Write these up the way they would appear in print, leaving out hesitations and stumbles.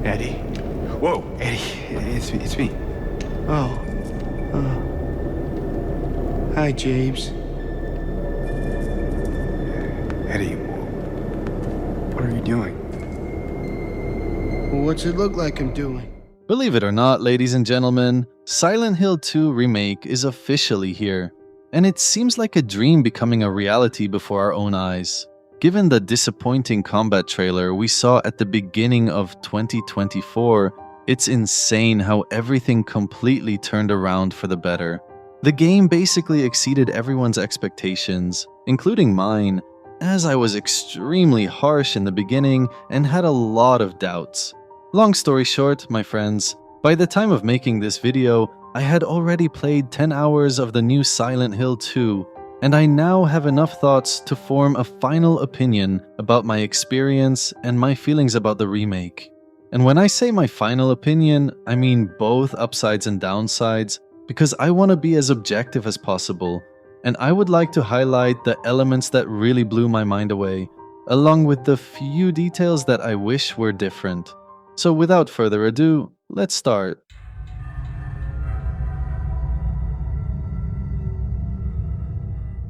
Eddie. Whoa, Eddie, it's me. Oh. Hi, James. Eddie, what are you doing? What's it look like I'm doing? Believe it or not, ladies and gentlemen, Silent Hill 2 Remake is officially here, and it seems like a dream becoming a reality before our own eyes. Given the disappointing combat trailer we saw at the beginning of 2024, it's insane how everything completely turned around for the better. The game basically exceeded everyone's expectations, including mine, as I was extremely harsh in the beginning and had a lot of doubts. Long story short, my friends, by the time of making this video, I had already played 10 hours of the new Silent Hill 2, and I now have enough thoughts to form a final opinion about my experience and my feelings about the remake. And when I say my final opinion, I mean both upsides and downsides, because I want to be as objective as possible, and I would like to highlight the elements that really blew my mind away, along with the few details that I wish were different. So without further ado, let's start.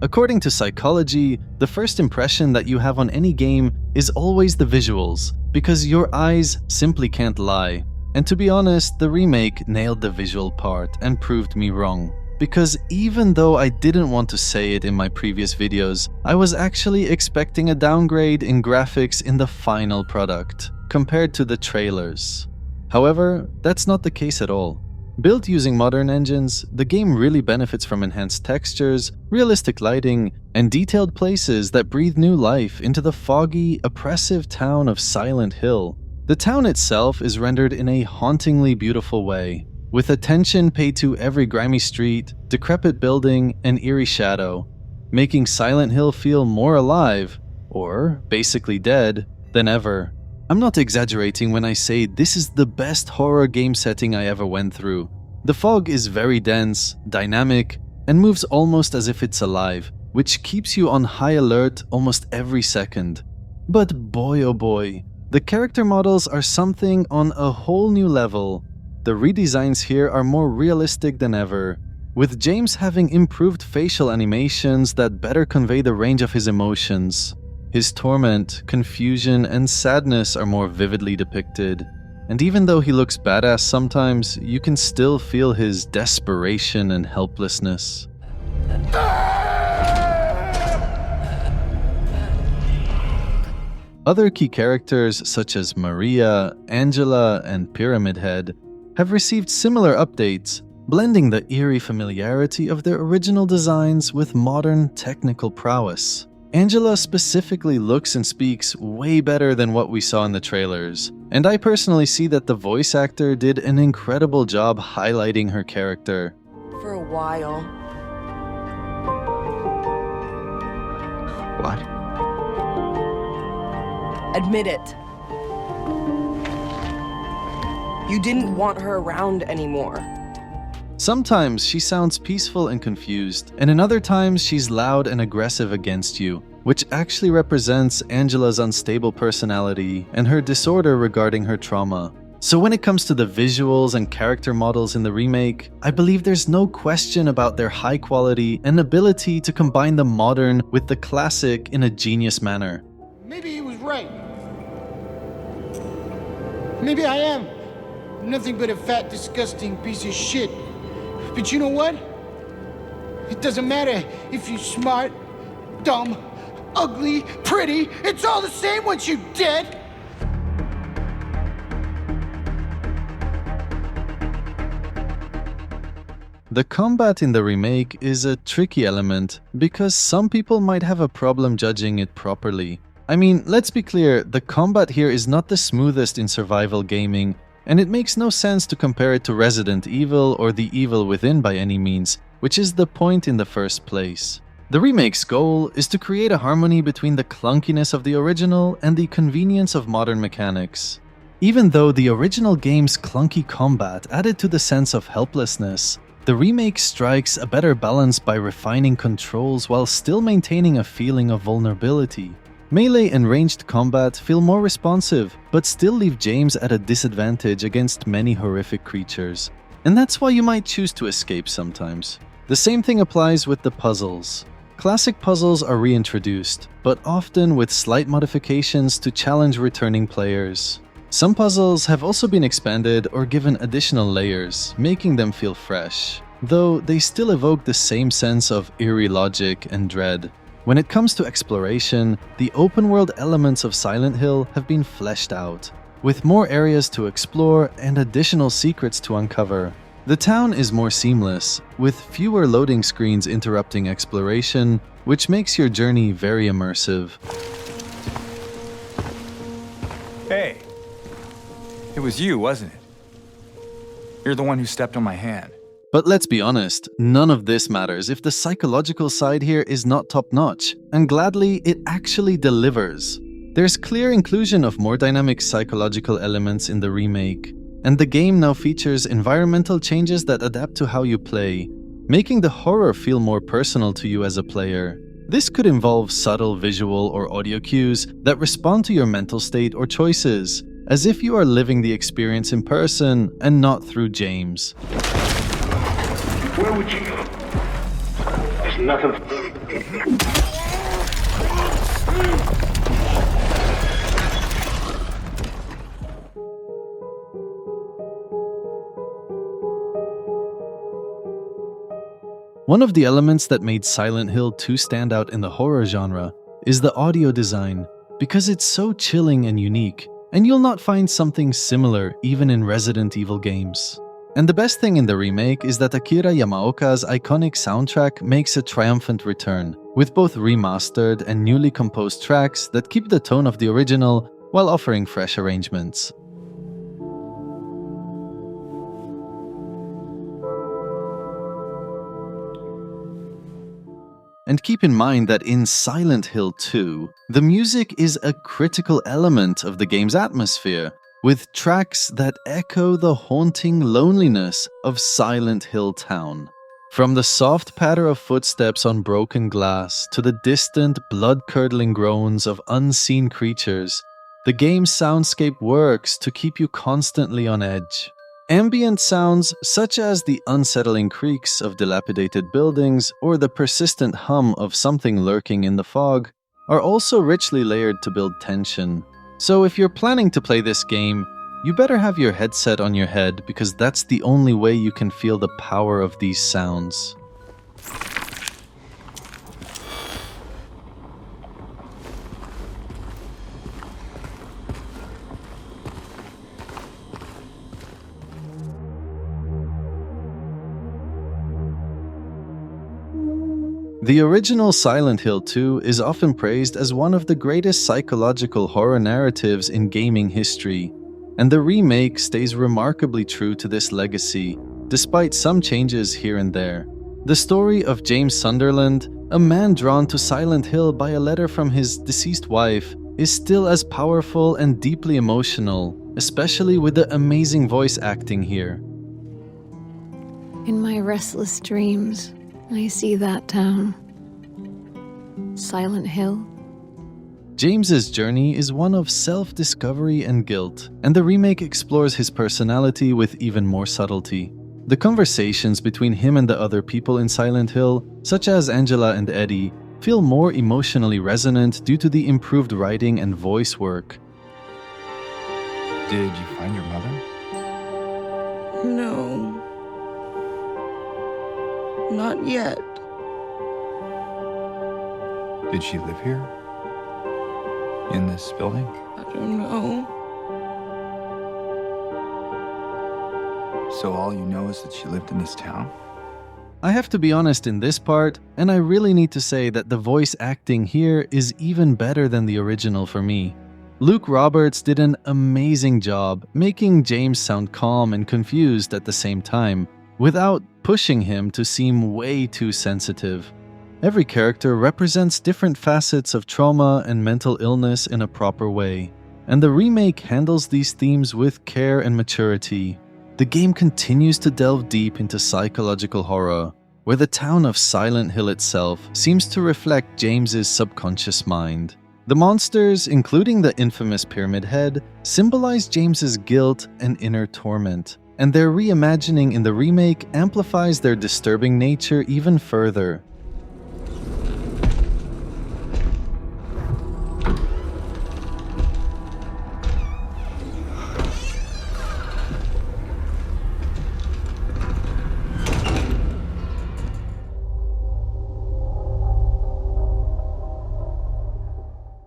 According to psychology, the first impression that you have on any game is always the visuals, because your eyes simply can't lie. And to be honest, the remake nailed the visual part and proved me wrong. Because even though I didn't want to say it in my previous videos, I was actually expecting a downgrade in graphics in the final product, compared to the trailers. However, that's not the case at all. Built using modern engines, the game really benefits from enhanced textures, realistic lighting, and detailed places that breathe new life into the foggy, oppressive town of Silent Hill. The town itself is rendered in a hauntingly beautiful way, with attention paid to every grimy street, decrepit building, and eerie shadow, making Silent Hill feel more alive, or basically dead, than ever. I'm not exaggerating when I say this is the best horror game setting I ever went through. The fog is very dense, dynamic, and moves almost as if it's alive, which keeps you on high alert almost every second. But boy oh boy, the character models are something on a whole new level. The redesigns here are more realistic than ever, with James having improved facial animations that better convey the range of his emotions. His torment, confusion, and sadness are more vividly depicted, and even though he looks badass sometimes, you can still feel his desperation and helplessness. Other key characters such as Maria, Angela, and Pyramid Head have received similar updates, blending the eerie familiarity of their original designs with modern technical prowess. Angela specifically looks and speaks way better than what we saw in the trailers, and I personally see that the voice actor did an incredible job highlighting her character. For a while. What? Admit it. You didn't want her around anymore. Sometimes she sounds peaceful and confused, and in other times she's loud and aggressive against you, which actually represents Angela's unstable personality and her disorder regarding her trauma. So when it comes to the visuals and character models in the remake, I believe there's no question about their high quality and ability to combine the modern with the classic in a genius manner. Maybe he was right. Maybe I am nothing but a fat, disgusting piece of shit. But you know what? It doesn't matter if you're smart, dumb, ugly, pretty. It's all the same once you're dead. The combat in the remake is a tricky element because some people might have a problem judging it properly. I mean, let's be clear, the combat here is not the smoothest in survival gaming, and it makes no sense to compare it to Resident Evil or The Evil Within by any means, which is the point in the first place. The remake's goal is to create a harmony between the clunkiness of the original and the convenience of modern mechanics. Even though the original game's clunky combat added to the sense of helplessness, the remake strikes a better balance by refining controls while still maintaining a feeling of vulnerability. Melee and ranged combat feel more responsive, but still leave James at a disadvantage against many horrific creatures. And that's why you might choose to escape sometimes. The same thing applies with the puzzles. Classic puzzles are reintroduced, but often with slight modifications to challenge returning players. Some puzzles have also been expanded or given additional layers, making them feel fresh, though they still evoke the same sense of eerie logic and dread. When it comes to exploration, the open-world elements of Silent Hill have been fleshed out, with more areas to explore and additional secrets to uncover. The town is more seamless, with fewer loading screens interrupting exploration, which makes your journey very immersive. Hey, it was you, wasn't it? You're the one who stepped on my hand. But let's be honest, none of this matters if the psychological side here is not top-notch, and gladly, it actually delivers. There's clear inclusion of more dynamic psychological elements in the remake, and the game now features environmental changes that adapt to how you play, making the horror feel more personal to you as a player. This could involve subtle visual or audio cues that respond to your mental state or choices, as if you are living the experience in person and not through James. Where would you go? There's nothing. One of the elements that made Silent Hill 2 stand out in the horror genre is the audio design, because it's so chilling and unique, and you'll not find something similar even in Resident Evil games. And the best thing in the remake is that Akira Yamaoka's iconic soundtrack makes a triumphant return, with both remastered and newly composed tracks that keep the tone of the original while offering fresh arrangements. And keep in mind that in Silent Hill 2, the music is a critical element of the game's atmosphere, with tracks that echo the haunting loneliness of Silent Hill Town. From the soft patter of footsteps on broken glass to the distant, blood-curdling groans of unseen creatures, the game's soundscape works to keep you constantly on edge. Ambient sounds, such as the unsettling creaks of dilapidated buildings or the persistent hum of something lurking in the fog, are also richly layered to build tension. So if you're planning to play this game, you better have your headset on your head, because that's the only way you can feel the power of these sounds. The original Silent Hill 2 is often praised as one of the greatest psychological horror narratives in gaming history, and the remake stays remarkably true to this legacy, despite some changes here and there. The story of James Sunderland, a man drawn to Silent Hill by a letter from his deceased wife, is still as powerful and deeply emotional, especially with the amazing voice acting here. In my restless dreams, I see that town. Silent Hill. James's journey is one of self-discovery and guilt, and the remake explores his personality with even more subtlety. The conversations between him and the other people in Silent Hill, such as Angela and Eddie, feel more emotionally resonant due to the improved writing and voice work. Did you find your mother? No. Not yet. Did she live here? In this building? I don't know. So all you know is that she lived in this town? I have to be honest in this part, and I really need to say that the voice acting here is even better than the original for me. Luke Roberts did an amazing job making James sound calm and confused at the same time, without pushing him to seem way too sensitive. Every character represents different facets of trauma and mental illness in a proper way, and the remake handles these themes with care and maturity. The game continues to delve deep into psychological horror, where the town of Silent Hill itself seems to reflect James's subconscious mind. The monsters, including the infamous Pyramid Head, symbolize James's guilt and inner torment, and their reimagining in the remake amplifies their disturbing nature even further.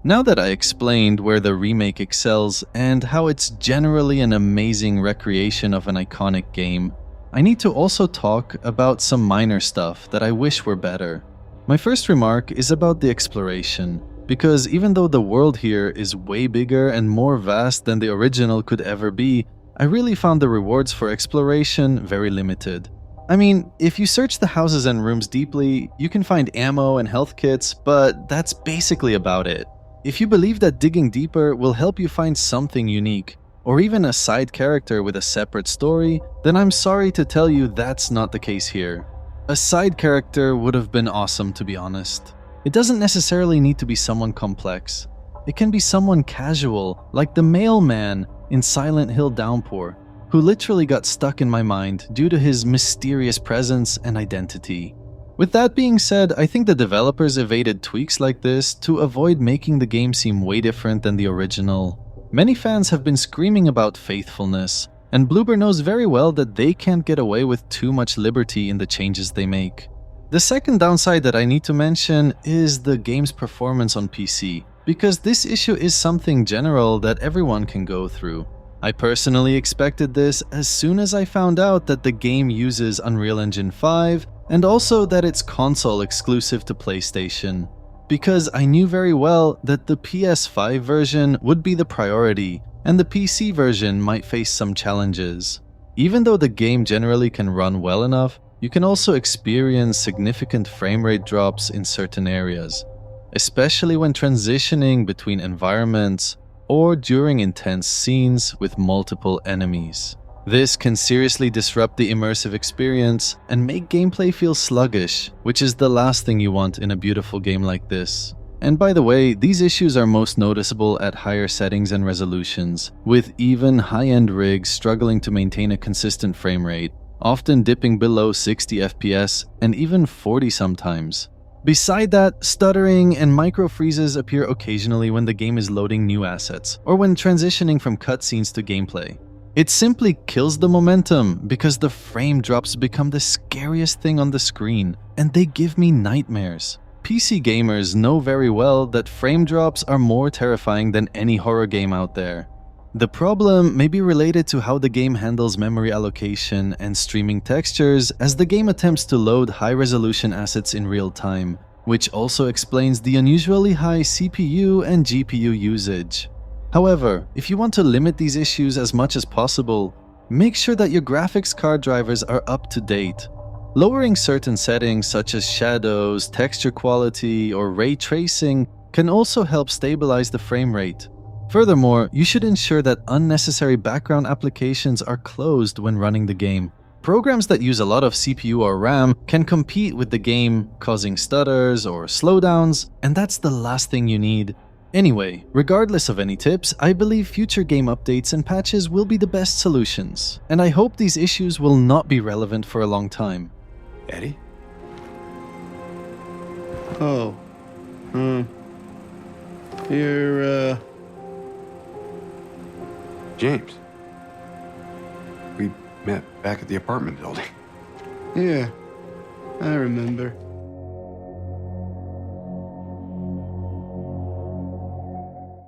Now that I explained where the remake excels and how it's generally an amazing recreation of an iconic game, I need to also talk about some minor stuff that I wish were better. My first remark is about the exploration, because even though the world here is way bigger and more vast than the original could ever be, I really found the rewards for exploration very limited. I mean, if you search the houses and rooms deeply, you can find ammo and health kits, but that's basically about it. If you believe that digging deeper will help you find something unique, or even a side character with a separate story, then I'm sorry to tell you that's not the case here. A side character would have been awesome, to be honest. It doesn't necessarily need to be someone complex. It can be someone casual, like the mailman in Silent Hill Downpour, who literally got stuck in my mind due to his mysterious presence and identity. With that being said, I think the developers evaded tweaks like this to avoid making the game seem way different than the original. Many fans have been screaming about faithfulness, and Bloober knows very well that they can't get away with too much liberty in the changes they make. The second downside that I need to mention is the game's performance on PC, because this issue is something general that everyone can go through. I personally expected this as soon as I found out that the game uses Unreal Engine 5 and also that it's console exclusive to PlayStation, because I knew very well that the PS5 version would be the priority and the PC version might face some challenges. Even though the game generally can run well enough, you can also experience significant frame rate drops in certain areas, especially when transitioning between environments or during intense scenes with multiple enemies. This can seriously disrupt the immersive experience and make gameplay feel sluggish, which is the last thing you want in a beautiful game like this. And by the way, these issues are most noticeable at higher settings and resolutions, with even high-end rigs struggling to maintain a consistent frame rate, often dipping below 60 FPS and even 40 sometimes. Beside that, stuttering and micro freezes appear occasionally when the game is loading new assets, or when transitioning from cutscenes to gameplay. It simply kills the momentum because the frame drops become the scariest thing on the screen, and they give me nightmares. PC gamers know very well that frame drops are more terrifying than any horror game out there. The problem may be related to how the game handles memory allocation and streaming textures as the game attempts to load high-resolution assets in real time, which also explains the unusually high CPU and GPU usage. However, if you want to limit these issues as much as possible, make sure that your graphics card drivers are up to date. Lowering certain settings such as shadows, texture quality, or ray tracing can also help stabilize the frame rate. Furthermore, you should ensure that unnecessary background applications are closed when running the game. Programs that use a lot of CPU or RAM can compete with the game, causing stutters or slowdowns, and that's the last thing you need. Anyway, regardless of any tips, I believe future game updates and patches will be the best solutions, and I hope these issues will not be relevant for a long time. Eddie? Oh. You're, James. We met back at the apartment building. Yeah, I remember.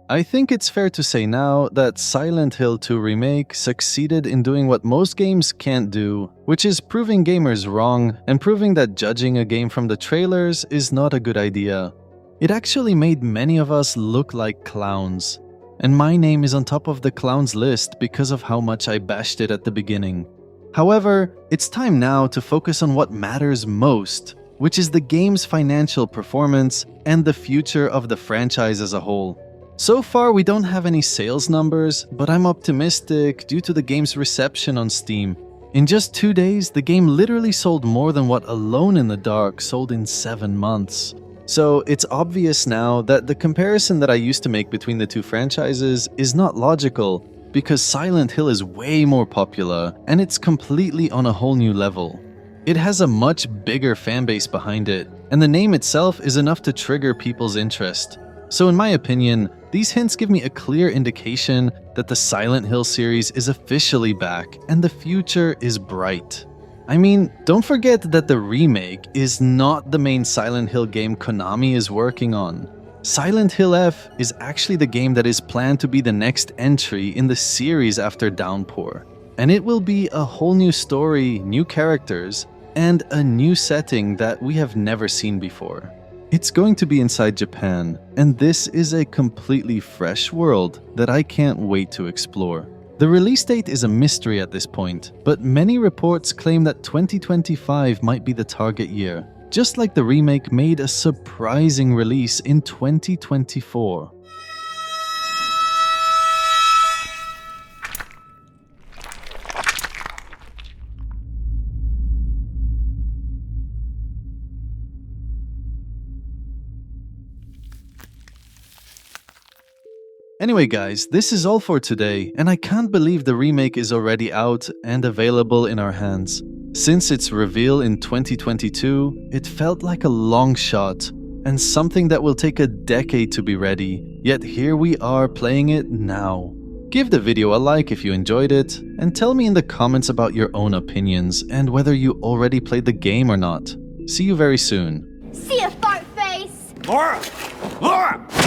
I think it's fair to say now that Silent Hill 2 Remake succeeded in doing what most games can't do, which is proving gamers wrong and proving that judging a game from the trailers is not a good idea. It actually made many of us look like clowns, and my name is on top of the clowns list because of how much I bashed it at the beginning. However, it's time now to focus on what matters most, which is the game's financial performance and the future of the franchise as a whole. So far, we don't have any sales numbers, but I'm optimistic due to the game's reception on Steam. In just 2 days, the game literally sold more than what Alone in the Dark sold in 7 months. So it's obvious now that the comparison that I used to make between the two franchises is not logical, because Silent Hill is way more popular and it's completely on a whole new level. It has a much bigger fanbase behind it, and the name itself is enough to trigger people's interest. So in my opinion, these hints give me a clear indication that the Silent Hill series is officially back and the future is bright. I mean, don't forget that the remake is not the main Silent Hill game Konami is working on. Silent Hill F is actually the game that is planned to be the next entry in the series after Downpour. And it will be a whole new story, new characters, and a new setting that we have never seen before. It's going to be inside Japan, and this is a completely fresh world that I can't wait to explore. The release date is a mystery at this point, but many reports claim that 2025 might be the target year, just like the remake made a surprising release in 2024. Anyway guys, this is all for today, and I can't believe the remake is already out and available in our hands. Since its reveal in 2022, it felt like a long shot, and something that will take a decade to be ready, yet here we are playing it now. Give the video a like if you enjoyed it, and tell me in the comments about your own opinions and whether you already played the game or not. See you very soon. See ya, fart face! Laura! Laura!